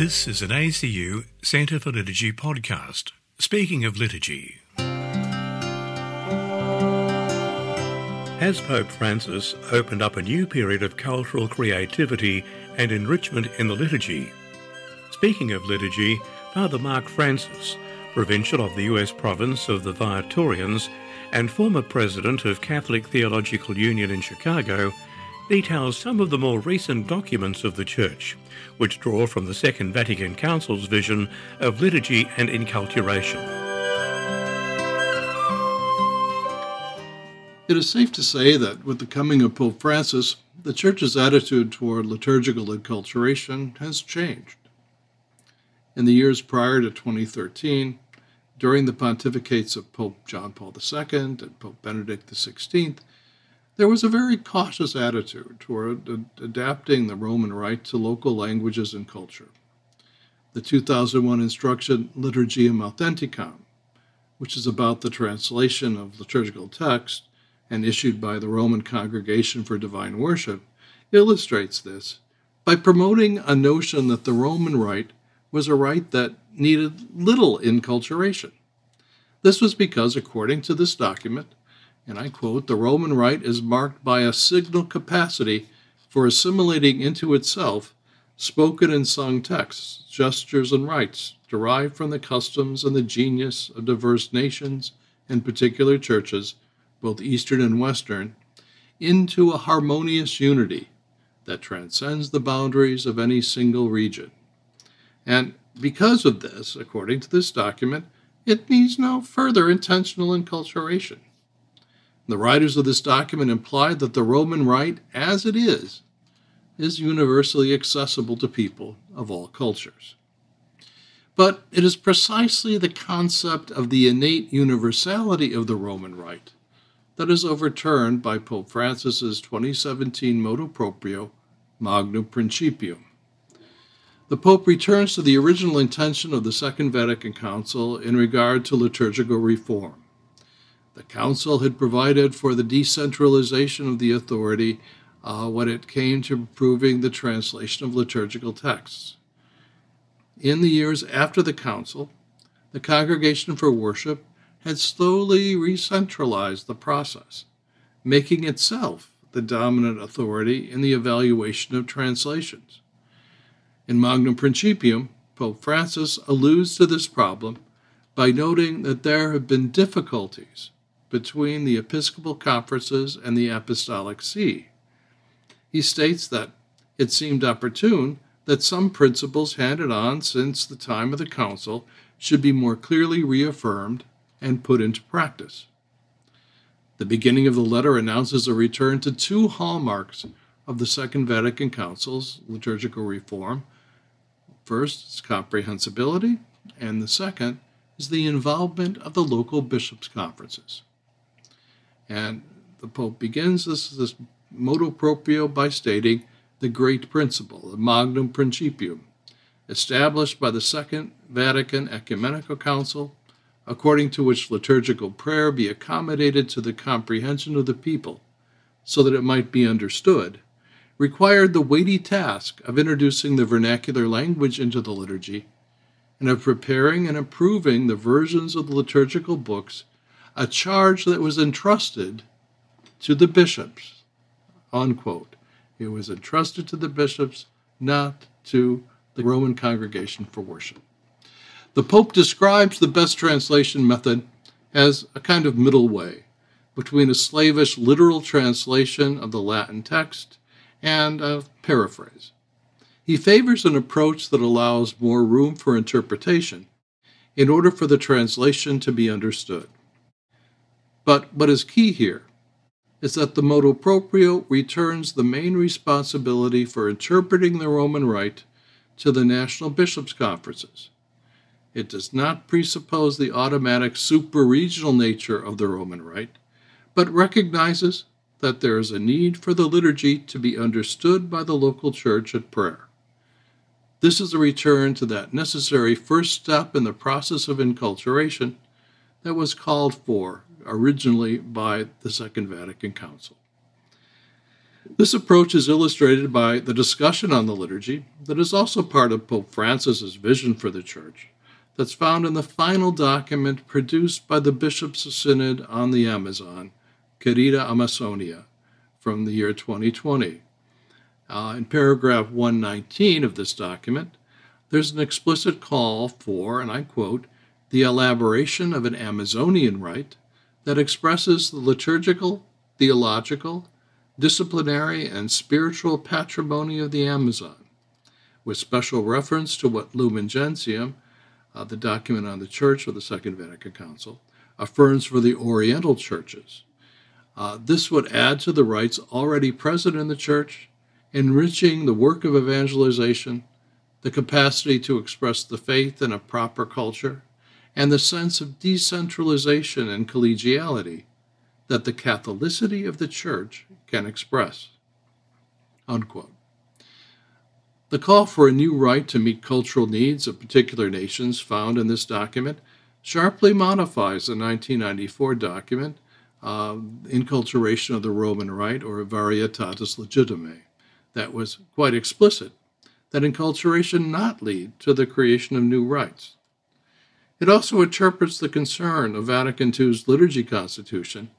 This is an ACU Centre for Liturgy podcast. Speaking of liturgy. As Pope Francis opened up a new period of cultural creativity and enrichment in the liturgy. Speaking of liturgy, Father Mark Francis, Provincial of the US province of the Viatorians and former president of Catholic Theological Union in Chicago, details some of the more recent documents of the Church, which draw from the Second Vatican Council's vision of liturgy and enculturation. It is safe to say that with the coming of Pope Francis, the Church's attitude toward liturgical enculturation has changed. In the years prior to 2013, during the pontificates of Pope John Paul II and Pope Benedict XVI, there was a very cautious attitude toward adapting the Roman Rite to local languages and culture. The 2001 instruction Liturgiam Authenticam, which is about the translation of liturgical text and issued by the Roman Congregation for Divine Worship, illustrates this by promoting a notion that the Roman Rite was a rite that needed little enculturation. This was because, according to this document, and I quote, "The Roman Rite is marked by a signal capacity for assimilating into itself spoken and sung texts, gestures, and rites derived from the customs and the genius of diverse nations and particular churches, both Eastern and Western, into a harmonious unity that transcends the boundaries of any single region." And because of this, according to this document, it needs no further intentional enculturation. The writers of this document implied that the Roman Rite, as it is universally accessible to people of all cultures. But it is precisely the concept of the innate universality of the Roman Rite that is overturned by Pope Francis's 2017 motu proprio, Magnum Principium. The Pope returns to the original intention of the Second Vatican Council in regard to liturgical reform. The Council had provided for the decentralization of the authority when it came to approving the translation of liturgical texts. In the years after the Council, the Congregation for Worship had slowly re-centralized the process, making itself the dominant authority in the evaluation of translations. In Magnum Principium, Pope Francis alludes to this problem by noting that there have been difficulties between the Episcopal conferences and the Apostolic See. He states that it seemed opportune that some principles handed on since the time of the Council should be more clearly reaffirmed and put into practice. The beginning of the letter announces a return to two hallmarks of the Second Vatican Council's liturgical reform. First is comprehensibility, and the second is the involvement of the local bishops' conferences. And the Pope begins this motu proprio by stating the great principle, the Magnum Principium, established by the Second Vatican Ecumenical Council, according to which liturgical prayer be accommodated to the comprehension of the people so that it might be understood, required the weighty task of introducing the vernacular language into the liturgy and of preparing and approving the versions of the liturgical books, a charge that was entrusted to the bishops, unquote. It was entrusted to the bishops, not to the Roman Congregation for Worship. The Pope describes the best translation method as a kind of middle way between a slavish literal translation of the Latin text and a paraphrase. He favors an approach that allows more room for interpretation in order for the translation to be understood. But what is key here is that the motu proprio returns the main responsibility for interpreting the Roman Rite to the national bishops' conferences. It does not presuppose the automatic super-regional nature of the Roman Rite, but recognizes that there is a need for the liturgy to be understood by the local church at prayer. This is a return to that necessary first step in the process of enculturation that was called for originally by the Second Vatican Council. This approach is illustrated by the discussion on the liturgy that is also part of Pope Francis's vision for the Church, that's found in the final document produced by the Bishops' Synod on the Amazon, Querida Amazonia, from the year 2020. In paragraph 119 of this document, there's an explicit call for, and I quote, the elaboration of an Amazonian rite that expresses the liturgical, theological, disciplinary, and spiritual patrimony of the Amazon, with special reference to what Lumen Gentium, the document on the Church of the Second Vatican Council, affirms for the Oriental churches. This would add to the rites already present in the Church, enriching the work of evangelization, the capacity to express the faith in a proper culture, and the sense of decentralization and collegiality that the Catholicity of the Church can express." Unquote. The call for a new rite to meet cultural needs of particular nations found in this document sharply modifies the 1994 document, Enculturation of the Roman Rite, or Varietatis Legitimae, that was quite explicit that enculturation not lead to the creation of new rites. It also interprets the concern of Vatican II's Liturgy Constitution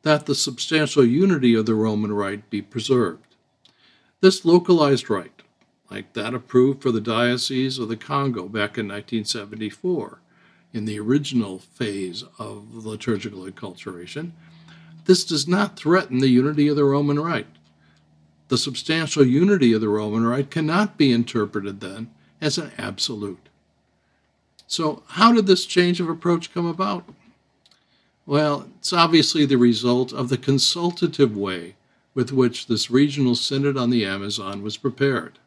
that the substantial unity of the Roman Rite be preserved. This localized rite, like that approved for the Diocese of the Congo back in 1974, in the original phase of liturgical enculturation, this does not threaten the unity of the Roman Rite. The substantial unity of the Roman Rite cannot be interpreted then as an absolute. So how did this change of approach come about? Well, it's obviously the result of the consultative way with which this regional synod on the Amazon was prepared.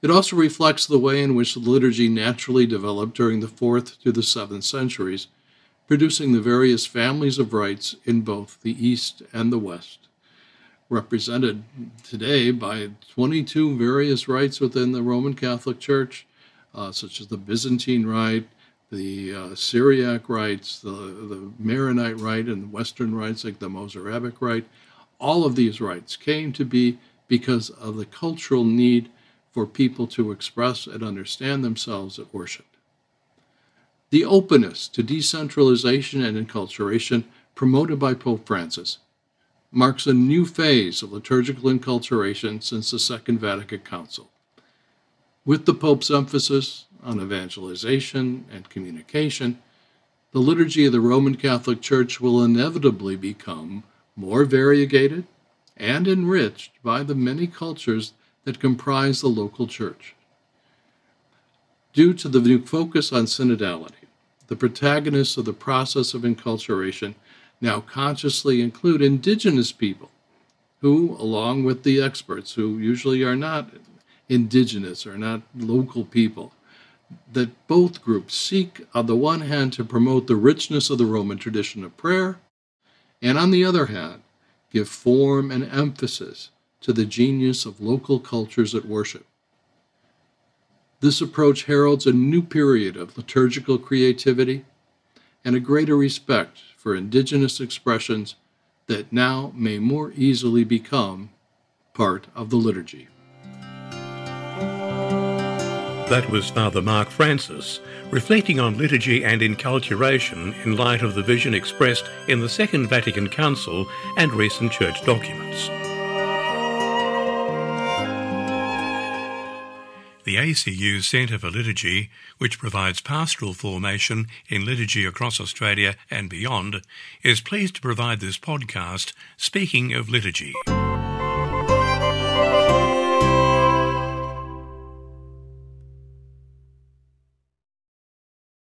It also reflects the way in which the liturgy naturally developed during the 4th to the 7th centuries, producing the various families of rites in both the East and the West, represented today by 22 various rites within the Roman Catholic Church, such as the Byzantine Rite, the Syriac rites, the Maronite Rite, and Western rites like the Mozarabic Rite. All of these rites came to be because of the cultural need for people to express and understand themselves at worship. The openness to decentralization and enculturation promoted by Pope Francis marks a new phase of liturgical enculturation since the Second Vatican Council. With the Pope's emphasis on evangelization and communication, the liturgy of the Roman Catholic Church will inevitably become more variegated and enriched by the many cultures that comprise the local church. Due to the new focus on synodality, the protagonists of the process of enculturation now consciously include indigenous people who, along with the experts who usually are not indigenous or not local people, that both groups seek, on the one hand, to promote the richness of the Roman tradition of prayer, and on the other hand, give form and emphasis to the genius of local cultures at worship. This approach heralds a new period of liturgical creativity and a greater respect for indigenous expressions that now may more easily become part of the liturgy. That was Father Mark Francis, reflecting on liturgy and enculturation in light of the vision expressed in the Second Vatican Council and recent church documents. The ACU Centre for Liturgy, which provides pastoral formation in liturgy across Australia and beyond, is pleased to provide this podcast, Speaking of Liturgy.